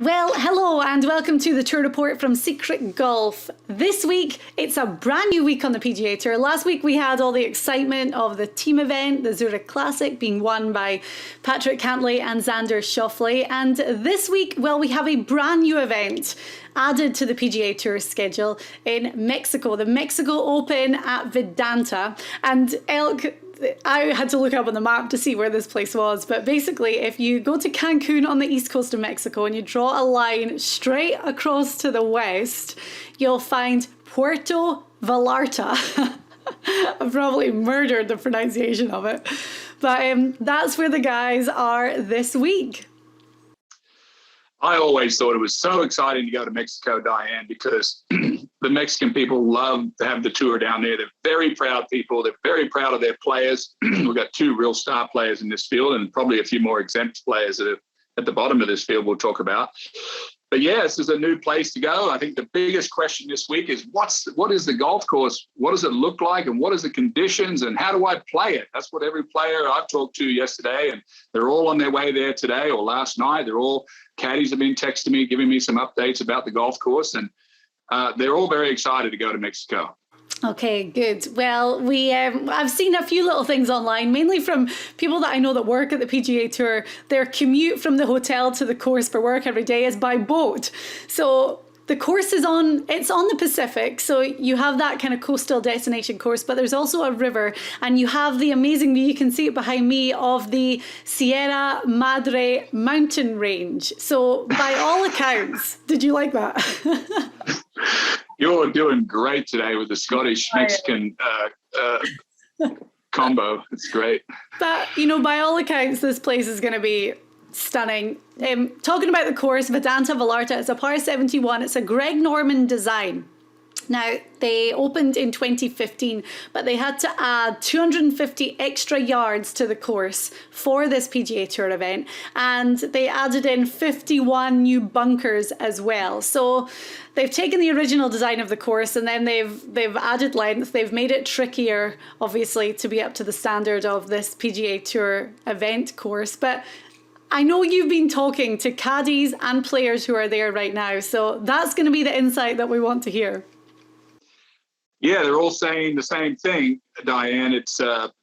Well, hello and welcome to the Tour Report from Secret Golf. This week, it's a brand new week on the PGA Tour. Last week, we had all the excitement of the team event, the Zurich Classic, being won by Patrick Cantlay and Xander Schauffele. And this week, well, we have a brand new event added to the PGA Tour schedule in Mexico, the Mexico Open at Vidanta. And Elk, I had to look up on the map to see where this place was, but basically if you go to Cancun on the east coast of Mexico and you draw a line straight across to the west, you'll find Puerto Vallarta. I've probably murdered the pronunciation of it, but that's where the guys are this week. I always thought it was so exciting to go to Mexico, Diane, because the Mexican people love to have the tour down there. They're very proud people. They're very proud of their players. We've got two real star players in this field and probably a few more exempt players that are at the bottom of this field we'll talk about. But yeah, this is a new place to go. I think the biggest question this week is what is the golf course? What does it look like? And what is the conditions? And how do I play it? That's what every player I've talked to yesterday, and they're all on their way there today or last night. Caddies have been texting me, giving me some updates about the golf course, and they're all very excited to go to Mexico. Okay, good. Well, I've seen a few little things online, mainly from people that I know that work at the PGA Tour. Their commute from the hotel to the course for work every day is by boat. So the course it's on the Pacific, so you have that kind of coastal destination course, but there's also a river, and you have the amazing view, you can see it behind me, of the Sierra Madre mountain range. So by all accounts, did you like that? You're doing great today with the Scottish-Mexican combo. It's great. But, by all accounts, this place is going to be stunning. Talking about the course, Vidanta Vallarta, it's a par 71. It's a Greg Norman design. Now, they opened in 2015, but they had to add 250 extra yards to the course for this PGA Tour event, and they added in 51 new bunkers as well. So they've taken the original design of the course and then they've added length. They've made it trickier, obviously, to be up to the standard of this PGA Tour event course. But I know you've been talking to caddies and players who are there right now, so that's going to be the insight that we want to hear. Yeah, they're all saying the same thing, Diane. It's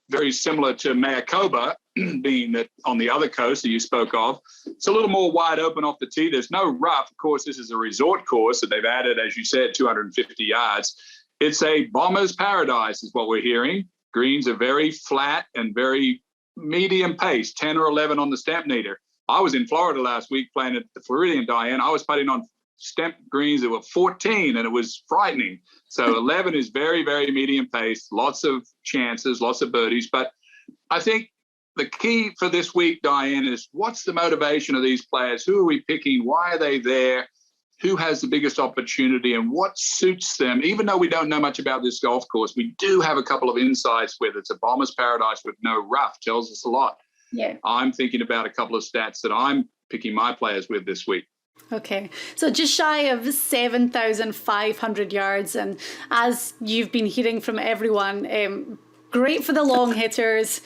very similar to Mayakoba, being that on the other coast that you spoke of. It's a little more wide open off the tee. There's no rough. Of course, this is a resort course, and they've added, as you said, 250 yards. It's a bomber's paradise is what we're hearing. Greens are very flat and very medium pace, 10 or 11 on the stamp meter. I was in Florida last week playing at the Floridian, Diane. I was putting on stamp greens that were 14, and it was frightening. So 11 is very, very medium pace, lots of chances, lots of birdies. But I think the key for this week, Diane, is what's the motivation of these players? Who are we picking? Why are they there? Who has the biggest opportunity and what suits them? Even though we don't know much about this golf course, we do have a couple of insights whether it's a bomber's paradise with no rough. Tells us a lot. Yeah. I'm thinking about a couple of stats that I'm picking my players with this week. Okay, so just shy of 7,500 yards, and as you've been hearing from everyone, great for the long hitters.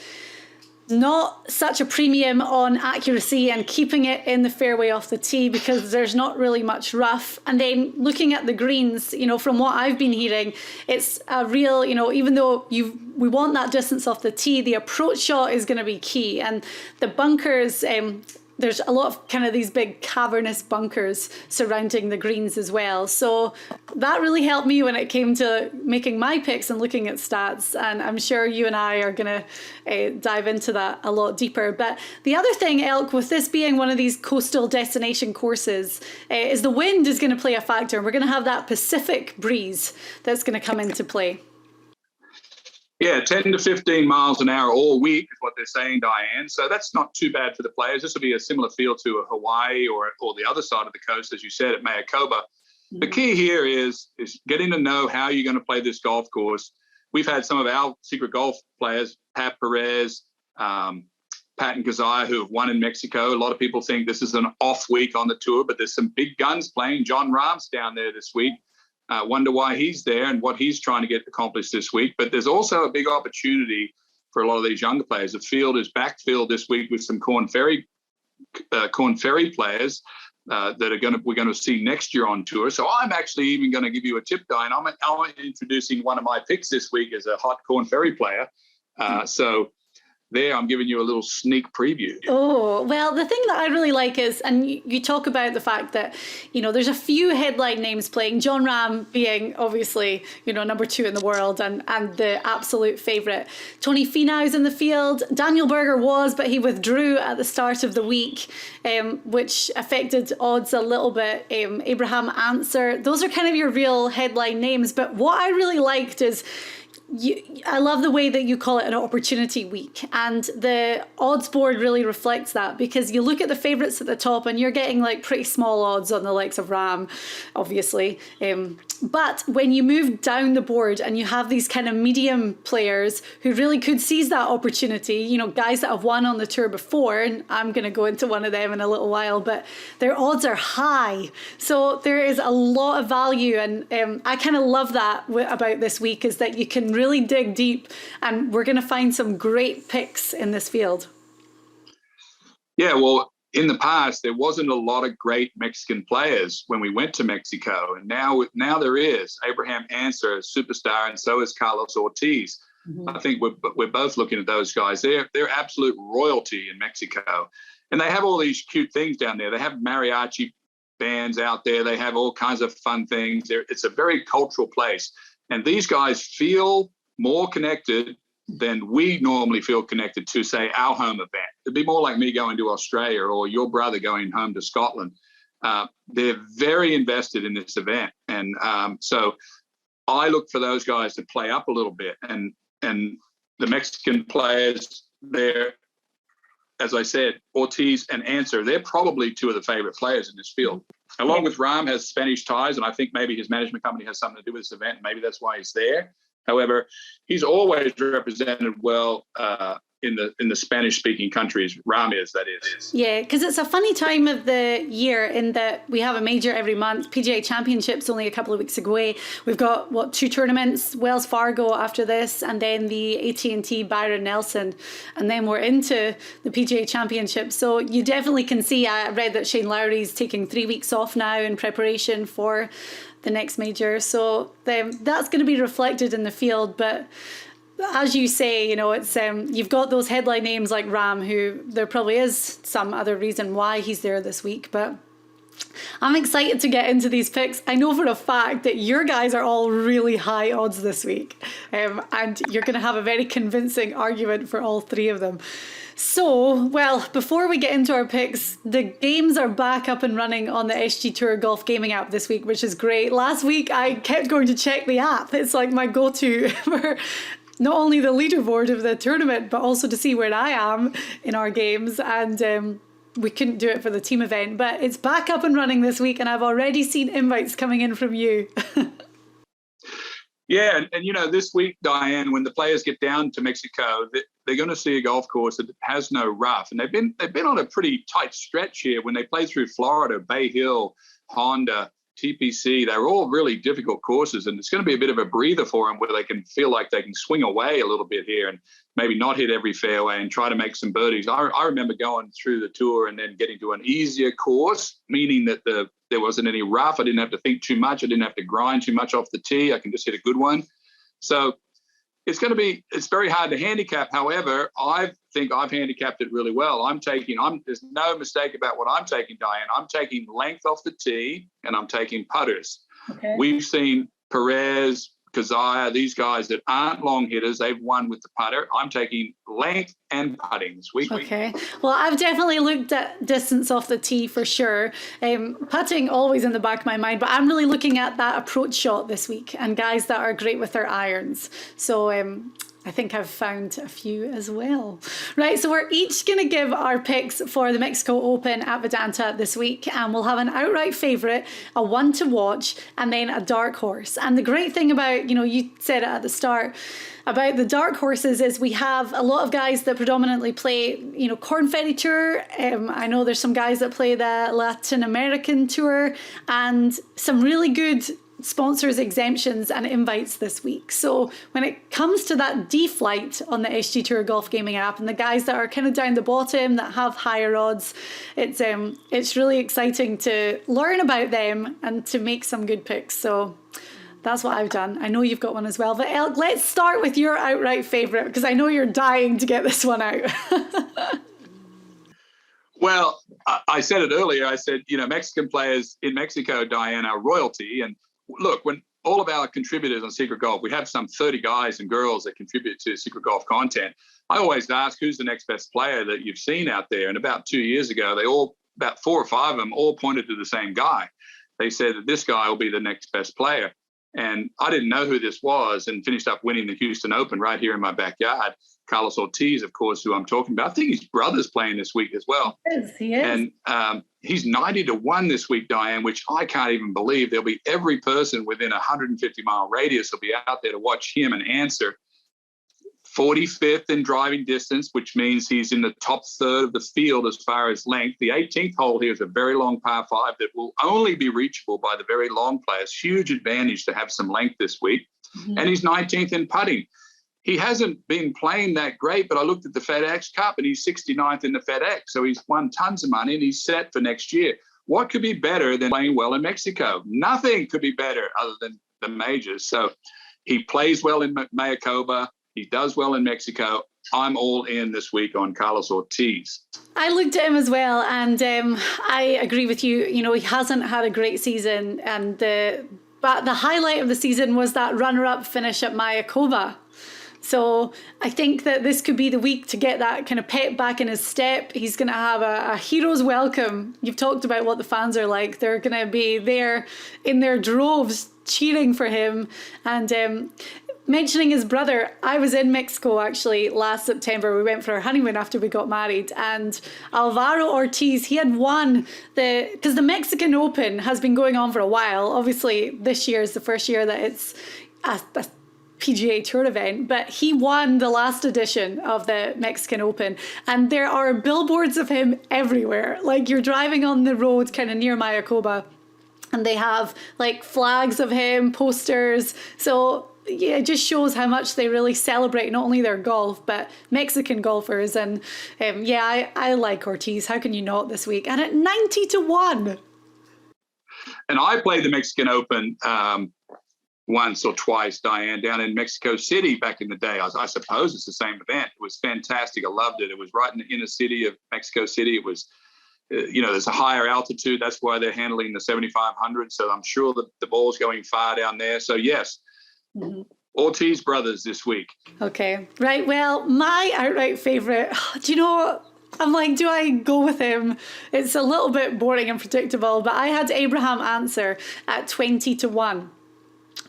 Not such a premium on accuracy and keeping it in the fairway off the tee because there's not really much rough. And then looking at the greens, from what I've been hearing, it's a real, even though we want that distance off the tee, the approach shot is going to be key. And the bunkers, there's a lot of kind of these big cavernous bunkers surrounding the greens as well. So that really helped me when it came to making my picks and looking at stats. And I'm sure you and I are going to dive into that a lot deeper. But the other thing, Elk, with this being one of these coastal destination courses, is the wind is going to play a factor. We're going to have that Pacific breeze that's going to come into play. Yeah, 10 to 15 miles an hour all week is what they're saying, Diane. So that's not too bad for the players. This will be a similar feel to a Hawaii or the other side of the coast, as you said, at Mayakoba. Mm-hmm. The key here is getting to know how you're going to play this golf course. We've had some of our secret golf players, Pat Perez, Pat and Kazai, who have won in Mexico. A lot of people think this is an off week on the tour, but there's some big guns playing. Jon Rahm's down there this week. Wonder why he's there and what he's trying to get accomplished this week. But there's also a big opportunity for a lot of these younger players. The field is backfilled this week with some Corn Ferry players. that we're going to see next year on tour. So I'm actually even going to give you a tip, Diane. I'm introducing one of my picks this week as a hot Corn Ferry player. So there, I'm giving you a little sneak preview. Oh, well, the thing that I really like is, and you talk about the fact that, there's a few headline names playing, Jon Rahm being obviously, number 2 in the world and the absolute favourite. Tony Finau's in the field. Daniel Berger was, but he withdrew at the start of the week, which affected odds a little bit. Abraham Answer. Those are kind of your real headline names. But what I really liked is, I love the way that you call it an opportunity week, and the odds board really reflects that, because you look at the favourites at the top and you're getting like pretty small odds on the likes of Rahm, obviously. But when you move down the board and you have these kind of medium players who really could seize that opportunity, guys that have won on the tour before, and I'm going to go into one of them in a little while, but their odds are high. So there is a lot of value, and I kind of love that about this week, is that you can really dig deep, and we're going to find some great picks in this field. Yeah, well, in the past, there wasn't a lot of great Mexican players when we went to Mexico. And now there is. Abraham Answer, a superstar, and so is Carlos Ortiz. Mm-hmm. I think we're both looking at those guys. They're absolute royalty in Mexico. And they have all these cute things down there. They have mariachi bands out there. They have all kinds of fun things. It's a very cultural place. And these guys feel more connected than we normally feel connected to, say, our home event. It'd be more like me going to Australia or your brother going home to Scotland. They're very invested in this event. And so I look for those guys to play up a little bit. And the Mexican players, they're, as I said, Ortiz and Answer, they're probably 2 of the favorite players in this field. Along with Rahm has Spanish ties, and I think maybe his management company has something to do with this event. Maybe that's why he's there. However, he's always represented well in the Spanish-speaking countries. Rahm is, that is. Yeah, because it's a funny time of the year in that we have a major every month. PGA Championship's only a couple of weeks away. We've got, 2 tournaments, Wells Fargo after this, and then the AT&T Byron Nelson, and then we're into the PGA Championship. So you definitely can see, I read that Shane Lowry's taking 3 weeks off now in preparation for the next major. So that's going to be reflected in the field. But as you say, it's you've got those headline names like Rahm, who there probably is some other reason why he's there this week. But I'm excited to get into these picks. I know for a fact that your guys are all really high odds this week, and you're going to have a very convincing argument for all 3 of them. So, well, before we get into our picks, the games are back up and running on the SG Tour Golf Gaming app this week, which is great. Last week, I kept going to check the app. It's like my go-to for not only the leaderboard of the tournament, but also to see where I am in our games. And we couldn't do it for the team event, but it's back up and running this week, and I've already seen invites coming in from you. Yeah, and this week, Diane, when the players get down to Mexico, they're going to see a golf course that has no rough, and they've been on a pretty tight stretch here. When they play through Florida, Bay Hill, Honda, TPC, they're all really difficult courses, and it's going to be a bit of a breather for them where they can feel like they can swing away a little bit here and maybe not hit every fairway and try to make some birdies. I remember going through the tour and then getting to an easier course, meaning that there wasn't any rough. I didn't have to think too much. I didn't have to grind too much off the tee. I can just hit a good one. So it's very hard to handicap. However, I think I've handicapped it really well. There's no mistake about what I'm taking, Diane. I'm taking length off the tee, and I'm taking putters. Okay. We've seen Perez, Kazaya, these guys that aren't long hitters, they've won with the putter. I'm taking length and putting this week. Okay. Well, I've definitely looked at distance off the tee for sure. Putting always in the back of my mind, but I'm really looking at that approach shot this week and guys that are great with their irons. So I think I've found a few as well. Right, so we're each going to give our picks for the Mexico Open at Vidanta this week, and we'll have an outright favourite, a one to watch, and then a dark horse. And the great thing about, you said it at the start, about the dark horses is we have a lot of guys that predominantly play, Corn Ferry Tour. I know there's some guys that play the Latin American Tour, and some really good sponsors exemptions and invites this week. So when it comes to that D flight on the SG Tour Golf Gaming app and the guys that are kind of down the bottom that have higher odds, it's really exciting to learn about them and to make some good picks. So that's what I've done. I know you've got one as well. But Elk, let's start with your outright favourite, because I know you're dying to get this one out. Well, I said it earlier. I said, Mexican players in Mexico, Diane, are royalty. And look, when all of our contributors on Secret Golf, we have some 30 guys and girls that contribute to Secret Golf content. I always ask, who's the next best player that you've seen out there? And about 2 years ago, about 4 or 5 of them all pointed to the same guy. They said that this guy will be the next best player. And I didn't know who this was, and finished up winning the Houston Open right here in my backyard. Carlos Ortiz, of course, who I'm talking about. I think his brother's playing this week as well. He is. And he's 90-1 this week, Diane, which I can't even believe. There'll be every person within a 150-mile radius will be out there to watch him and answer. 45th in driving distance, which means he's in the top third of the field as far as length. The 18th hole here is a very long par 5 that will only be reachable by the very long players. Huge advantage to have some length this week. Mm-hmm. And he's 19th in putting. He hasn't been playing that great, but I looked at the FedEx Cup and he's 69th in the FedEx. So he's won tons of money and he's set for next year. What could be better than playing well in Mexico? Nothing could be better other than the majors. So he plays well in Mayakoba. He does well in Mexico. I'm all in this week on Carlos Ortiz. I looked at him as well, and I agree with you. He hasn't had a great season, but the highlight of the season was that runner-up finish at Mayakoba. So I think that this could be the week to get that kind of pep back in his step. He's going to have a hero's welcome. You've talked about what the fans are like. They're going to be there in their droves cheering for him. And mentioning his brother, I was in Mexico actually last September. We went for our honeymoon after we got married, and Alvaro Ortiz, he had won because the Mexican Open has been going on for a while. Obviously, this year is the first year that it's a PGA Tour event, but he won the last edition of the Mexican Open, and there are billboards of him everywhere. Like, you're driving on the road kind of near Mayakoba, and they have like flags of him, posters. So yeah, it just shows how much they really celebrate not only their golf, but Mexican golfers. And I like Ortiz. How can you not this week? And at 90-1. And I played the Mexican Open once or twice, Diane, down in Mexico City back in the day. I suppose it's the same event. It was fantastic. I loved it. It was right in the inner city of Mexico City. It was, there's a higher altitude. That's why they're handling the 7,500. So I'm sure that the ball's going far down there. So yes. Mm-hmm. Ortiz brothers this week. Okay, right. Well, my outright favourite, do you know, I'm like, do I go with him? It's a little bit boring and predictable, but I had Abraham Answer at 20-1.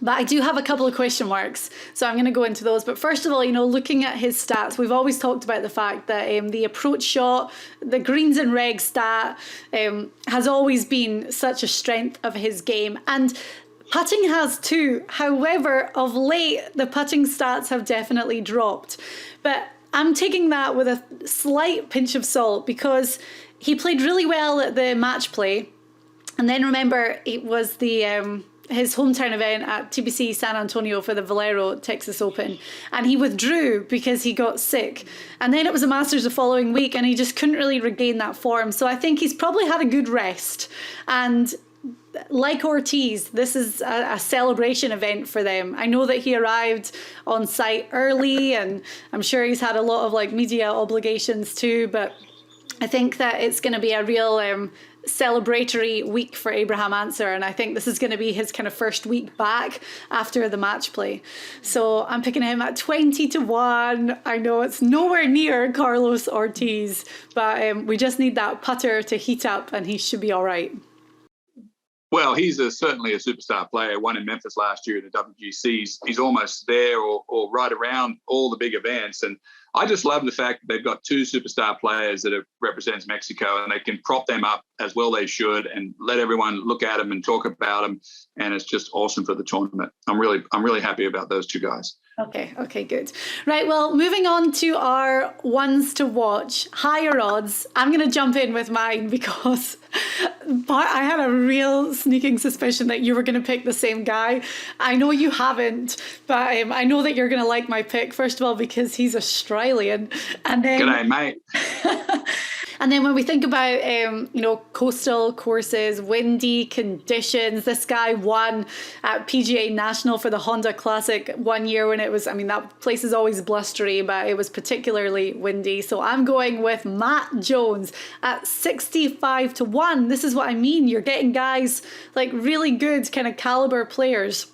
But I do have a couple of question marks, so I'm going to go into those. But first of all, looking at his stats, we've always talked about the fact that the approach shot, the greens and regs stat, has always been such a strength of his game. And putting has too. However, of late, the putting stats have definitely dropped. But I'm taking that with a slight pinch of salt, because he played really well at the match play. And then remember, it was his hometown event at TPC San Antonio for the Valero Texas Open, and he withdrew because he got sick. And then it was a Masters the following week, and he just couldn't really regain that form. So I think he's probably had a good rest. And like Ortiz, this is a celebration event for them. I know that he arrived on site early, and I'm sure he's had a lot of media obligations too, but I think that it's going to be a real celebratory week for Abraham Answer, and I think this is going to be his kind of first week back after the match play. So I'm picking him at 20-1. I know it's nowhere near Carlos Ortiz, but we just need that putter to heat up and he should be all right. Well, he's certainly a superstar player. Won in Memphis last year at the WGCs. He's almost there or right around all the big events. And I just love the fact that they've got two superstar players that represents Mexico, and they can prop them up as well they should and let everyone look at them and talk about them. And it's just awesome for the tournament. I'm really happy about those two guys. Okay, good. Right, well, moving on to our ones to watch, higher odds. I'm going to jump in with mine because I had a real sneaking suspicion that you were going to pick the same guy. I know you haven't, but I know that you're going to like my pick, first of all, because he's Australian. And then, G'day, mate. And then when we think about, coastal courses, windy conditions, this guy won at PGA National for the Honda Classic one year when it was, that place is always blustery, but it was particularly windy. So I'm going with Matt Jones at 65 to 1. This is what I mean. You're getting guys like really good kind of caliber players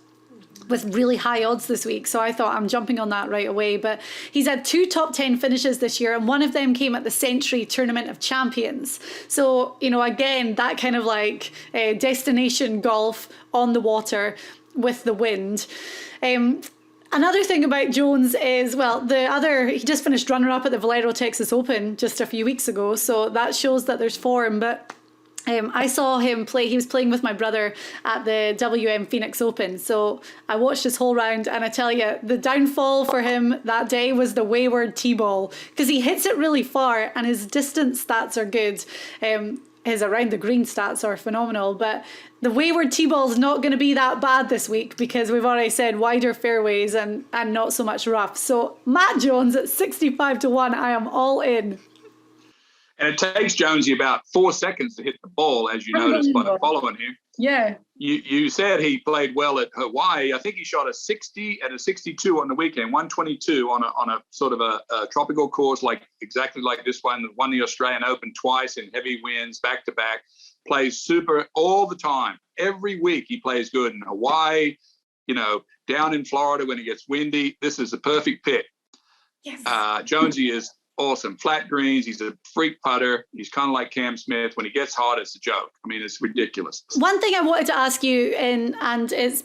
with really high odds this week. So I thought I'm jumping on that right away. But he's had 2 top 10 finishes this year, and one of them came at the Century Tournament of Champions. So, again, that kind of like destination golf on the water with the wind. Another thing about Jones is, he just finished runner-up at the Valero Texas Open just a few weeks ago. So that shows that there's form. But I saw him play. He was playing with my brother at the WM Phoenix Open. So I watched his whole round, and I tell you, the downfall for him that day was the wayward tee ball, because he hits it really far and his distance stats are good. His around the green stats are phenomenal, but the wayward tee ball is not going to be that bad this week because we've already said wider fairways and not so much rough. So Matt Jones at 65 to 1, I am all in. And it takes Jonesy about 4 seconds to hit the ball, as you noticed by following him. Yeah. You said he played well at Hawaii. I think he shot a 60 and a 62 on the weekend, 122 on a sort of a tropical course, exactly like this one. Won the Australian Open twice in heavy winds, back to back. Plays super all the time. Every week he plays good in Hawaii. Down in Florida when it gets windy. This is a perfect pick. Yes. Jonesy is awesome. Flat greens. He's a freak putter. He's kind of like Cam Smith. When he gets hot, it's a joke. It's ridiculous. One thing I wanted to ask you,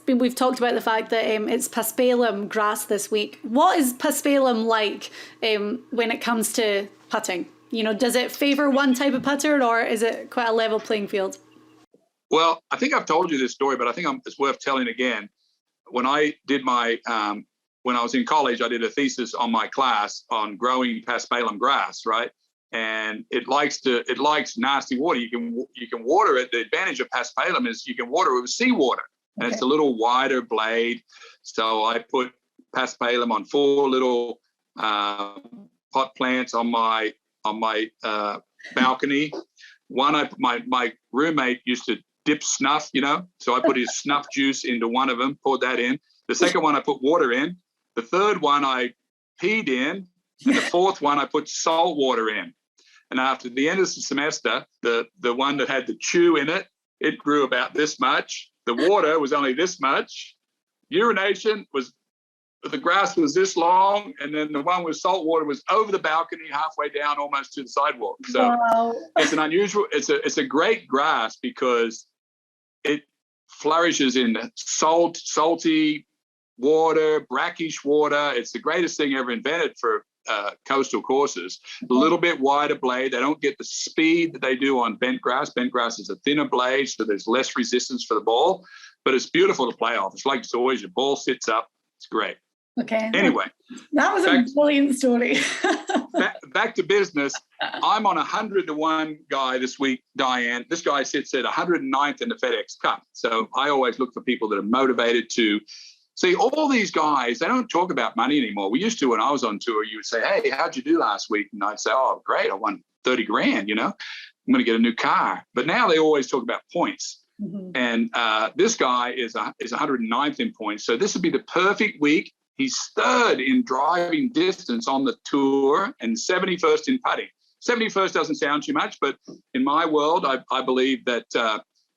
we've talked about the fact that it's Paspalum grass this week. What is Paspalum like when it comes to putting? Does it favor one type of putter, or is it quite a level playing field? Well, I think I've told you this story, but I think it's worth telling again. When I did my when I was in college, I did a thesis on my class on growing Paspalum grass, right? And it likes nasty water. You can water it. The advantage of Paspalum is you can water it with seawater, and It's a little wider blade. So I put Paspalum on 4 little pot plants on my balcony. One, my roommate used to dip snuff, so I put his snuff juice into one of them, poured that in. The second one I put water in. The third one I peed in, and the fourth one I put salt water in. And after the end of the semester, the one that had the chew in it, it grew about this much. The water was only this much. Urination the grass was this long, and then the one with salt water was over the balcony, halfway down, almost to the sidewalk. So wow. It's an unusual. It's a great grass because it flourishes in salty water, brackish water. It's the greatest thing ever invented for coastal courses. A little bit wider blade. They don't get the speed that they do on bent grass. Bent grass is a thinner blade, so there's less resistance for the ball, but it's beautiful to play off. It's like toys. Your ball sits up. It's great. Okay. Anyway. That was a brilliant story. back to business. I'm on 100 to 1 guy this week, Diane. This guy sits at 109th in the FedEx Cup. So I always look for people that are motivated to see. All these guys, they don't talk about money anymore. We used to when I was on tour. You would say, hey, how'd you do last week? And I'd say, oh, great. I won 30 grand, I'm going to get a new car. But now they always talk about points. Mm-hmm. And this guy is 109th in points. So this would be the perfect week. He's 3rd in driving distance on the tour and 71st in putting. 71st doesn't sound too much, but in my world, I believe that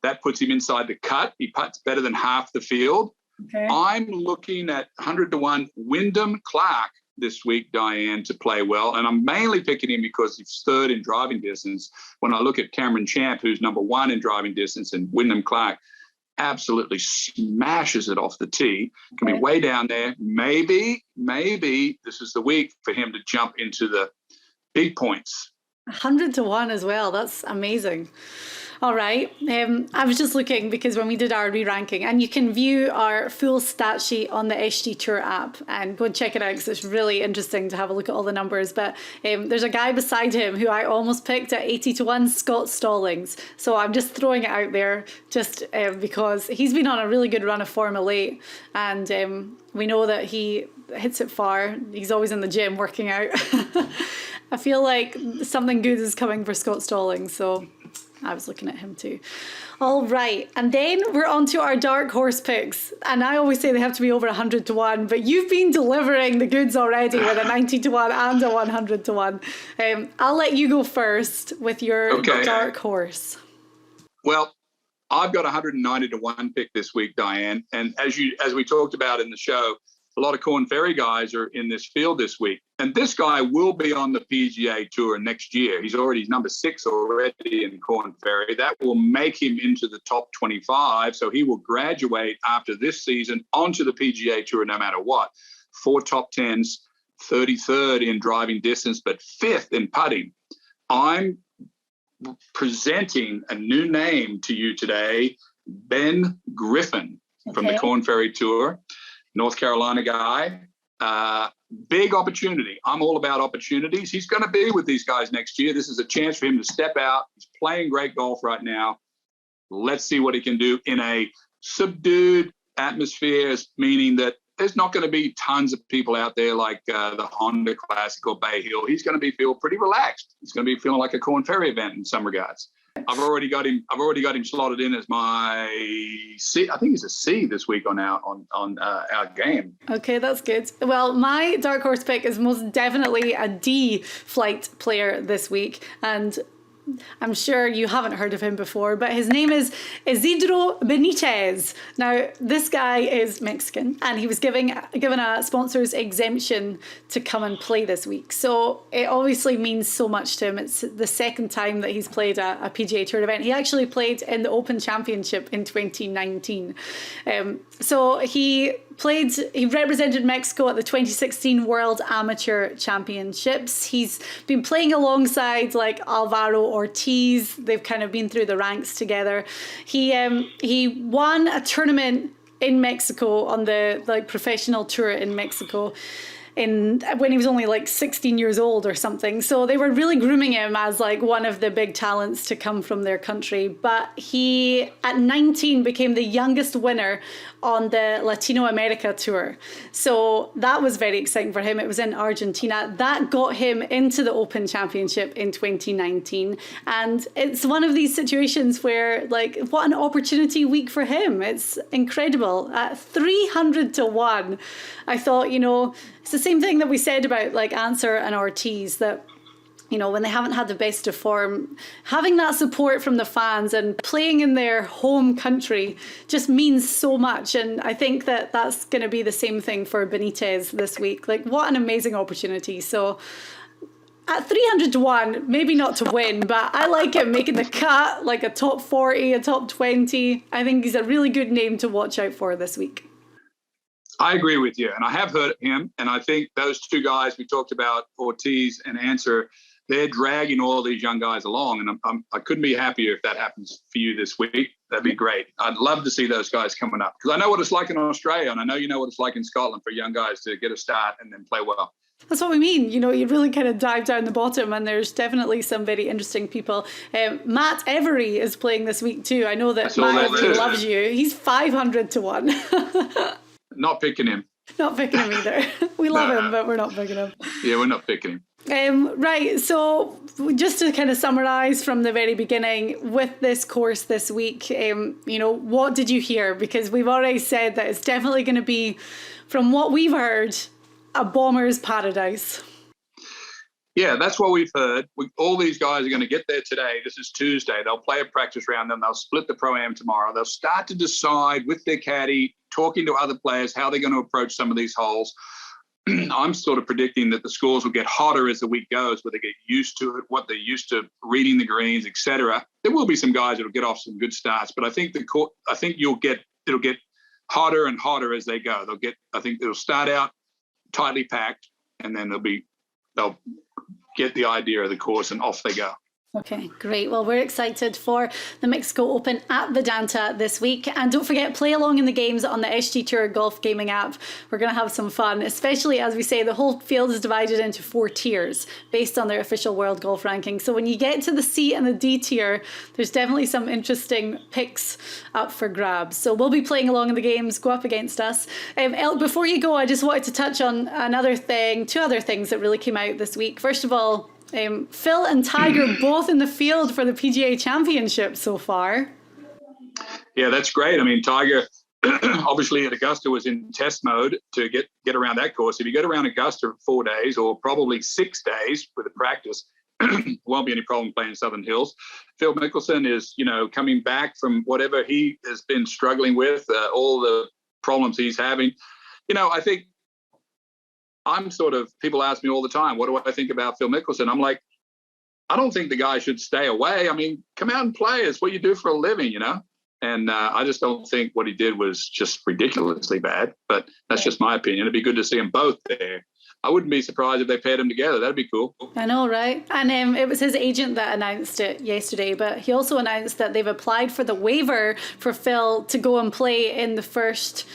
that puts him inside the cut. He putts better than half the field. Okay. I'm looking at 100 to 1 Wyndham Clark this week, Diane, to play well. And I'm mainly picking him because he's 3rd in driving distance. When I look at Cameron Champ, who's number 1 in driving distance, and Wyndham Clark absolutely smashes it off the tee, can be way down there. Maybe this is the week for him to jump into the big points. 100 to 1 as well. That's amazing. All right. I was just looking because when we did our re-ranking, and you can view our full stat sheet on the SG Tour app, and go and check it out because it's really interesting to have a look at all the numbers. But there's a guy beside him who I almost picked at 80-1, Scott Stallings. So I'm just throwing it out there just because he's been on a really good run of form of late, and we know that he hits it far. He's always in the gym working out. I feel like something good is coming for Scott Stallings, so I was looking at him too. All right, and then we're on to our dark horse picks. And I always say they have to be over 100-1, but you've been delivering the goods already with a 90-1 and a 100-1. I'll let you go first with your dark horse. Well, I've got a 190-1 pick this week, Diane. And as we talked about in the show, a lot of Korn Ferry guys are in this field this week. And this guy will be on the PGA Tour next year. He's number 6 already in Korn Ferry. That will make him into the top 25. So he will graduate after this season onto the PGA Tour no matter what. 4 top 10s, 33rd in driving distance, but 5th in putting. I'm presenting a new name to you today, Ben Griffin from the Korn Ferry Tour. North Carolina guy, big opportunity. I'm all about opportunities. He's going to be with these guys next year. This is a chance for him to step out. He's playing great golf right now. Let's see what he can do in a subdued atmosphere, meaning that there's not going to be tons of people out there like the Honda Classic or Bay Hill. He's going to feel pretty relaxed. He's going to be feeling like a Korn Ferry event in some regards. I've already got him slotted in as my C. I think he's a C this week on our game. Okay, that's good. Well, my dark horse pick is most definitely a D flight player this week, and I'm sure you haven't heard of him before, but his name is Ezidro Benitez. Now, this guy is Mexican, and he was given a sponsor's exemption to come and play this week. So it obviously means so much to him. It's the second time that he's played a PGA Tour event. He actually played in the Open Championship in 2019. So he represented Mexico at the 2016 World Amateur Championships. He's been playing alongside like Alvaro Ortiz. They've kind of been through the ranks together. He won a tournament in Mexico on the professional tour in Mexico when he was only 16 years old or something. So they were really grooming him as one of the big talents to come from their country. But he, at 19, became the youngest winner on the Latino America tour. So that was very exciting for him. It was in Argentina. That got him into the Open Championship in 2019. And it's one of these situations where, what an opportunity week for him. It's incredible. At 300-1, I thought, it's the same thing that we said about Answer and Ortiz, that when they haven't had the best of form, having that support from the fans and playing in their home country just means so much. And I think that that's going to be the same thing for Benitez this week. What an amazing opportunity. So at 300-1, maybe not to win, but I like him making the cut, a top 40, a top 20. I think he's a really good name to watch out for this week. I agree with you, and I have heard of him, and I think those two guys we talked about, Ortiz and Answer, they're dragging all these young guys along, and I couldn't be happier if that happens for you this week. That'd be great. I'd love to see those guys coming up, because I know what it's like in Australia, and I know you know what it's like in Scotland for young guys to get a start and then play well. That's what we mean. You really kind of dive down the bottom, and there's definitely some very interesting people. Matt Every is playing this week too. I know that Matt Every loves you. He's 500-1. Not picking him. Not picking him either. We love him, but we're not picking him. Yeah, we're not picking him. Right, so just to kind of summarise from the very beginning, with this course this week, what did you hear? Because we've already said that it's definitely going to be, from what we've heard, a bomber's paradise. Yeah, that's what we've heard. All these guys are going to get there today. This is Tuesday. They'll play a practice round, then they'll split the Pro-Am tomorrow. They'll start to decide with their caddy, talking to other players, how they're going to approach some of these holes. I'm sort of predicting that the scores will get hotter as the week goes, where they get used to it, what they're used to reading the greens, etc. There will be some guys that'll get off some good starts, but I think it'll get hotter and hotter as they go. I think it'll start out tightly packed, and then they'll get the idea of the course, and off they go. Okay, great. Well, we're excited for the Mexico Open at Vidanta this week. And don't forget, play along in the games on the SG Tour Golf Gaming app. We're going to have some fun, especially as we say, the whole field is divided into 4 tiers based on their official world golf ranking. So when you get to the C and the D tier, there's definitely some interesting picks up for grabs. So we'll be playing along in the games, go up against us. Elk, before you go, I just wanted to touch on two other things that really came out this week. First of all, Phil and Tiger both in the field for the PGA Championship so far. Yeah, that's great. I mean, Tiger obviously at Augusta was in test mode to get around that course. If you get around Augusta for 4 days or probably 6 days with the practice, won't be any problem playing Southern Hills. Phil Mickelson is, coming back from whatever he has been struggling with, all the problems he's having. I think people ask me all the time, what do I think about Phil Mickelson? I'm like, I don't think the guy should stay away. I mean, come out and play. It's what you do for a living, And I just don't think what he did was just ridiculously bad. But that's just my opinion. It'd be good to see them both there. I wouldn't be surprised if they paired them together. That'd be cool. I know, right? And it was his agent that announced it yesterday. But he also announced that they've applied for the waiver for Phil to go and play in the first...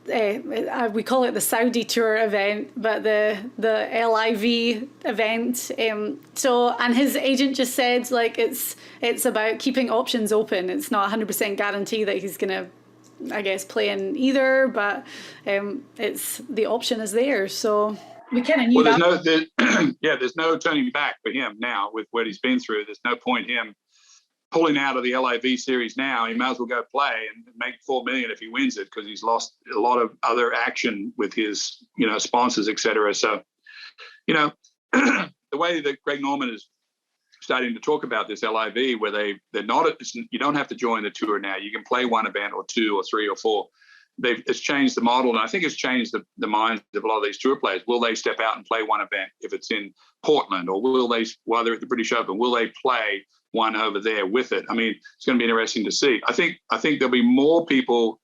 we call it the Saudi Tour event, but the LIV event. And his agent just said, like, it's about keeping options open. It's not 100% guarantee that he's gonna, I guess, play in either, but it's the option is there. So we kind of knew there's no turning back for him now with what he's been through. There's no point him pulling out of the LIV series now. He might as well go play and make $4 million if he wins it, because he's lost a lot of other action with his, sponsors, etc. So, the way that Greg Norman is starting to talk about this LIV, where they're not, you don't have to join the tour now. You can play one event or 2 or 3 or 4. It's changed the model, and I think it's changed the minds of a lot of these tour players. Will they step out and play one event if it's in Portland, or will they, while they're at the British Open, will they play one over there with it? I mean, it's going to be interesting to see. I think there'll be more people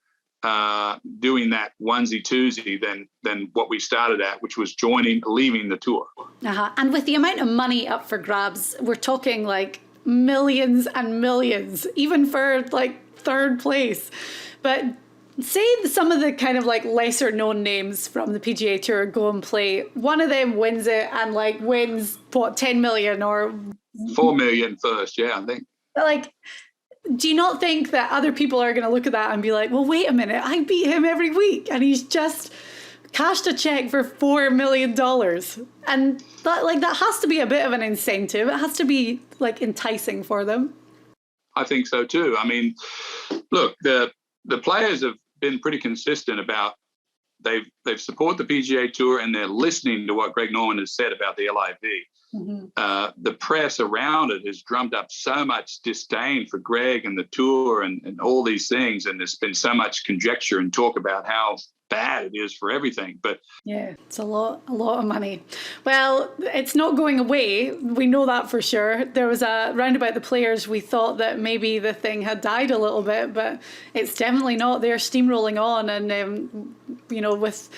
doing that onesie twosie than what we started at, which was leaving the tour. And with the amount of money up for grabs, we're talking like millions and millions, even for like 3rd place. But say some of the kind of like lesser known names from the PGA Tour go and play. One of them wins it and like wins 10 million or 4 million first. Yeah, I think. Like, do you not think that other people are going to look at that and be like, well, wait a minute, I beat him every week and he's just cashed a check for $4 million. And that has to be a bit of an incentive. It has to be like enticing for them. I think so too. I mean, look, the players have been pretty consistent about they've supported the PGA Tour, and they're listening to what Greg Norman has said about the LIV. Mm-hmm. The press around it has drummed up so much disdain for Greg and the tour and all these things, and there's been so much conjecture and talk about how bad it is for everything. But yeah, it's a lot of money. Well, it's not going away. We know that for sure. There was a round about the players. We thought that maybe the thing had died a little bit, but it's definitely not. They're steamrolling on, and with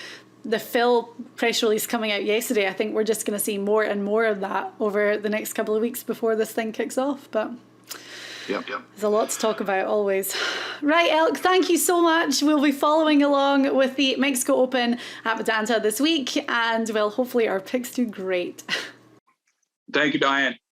the Phil press release coming out yesterday, I think we're just going to see more and more of that over the next couple of weeks before this thing kicks off. But Yep. There's a lot to talk about always. Right, Elk, thank you so much. We'll be following along with the Mexico Open at Vidanta this week, and hopefully our picks do great. Thank you, Diane.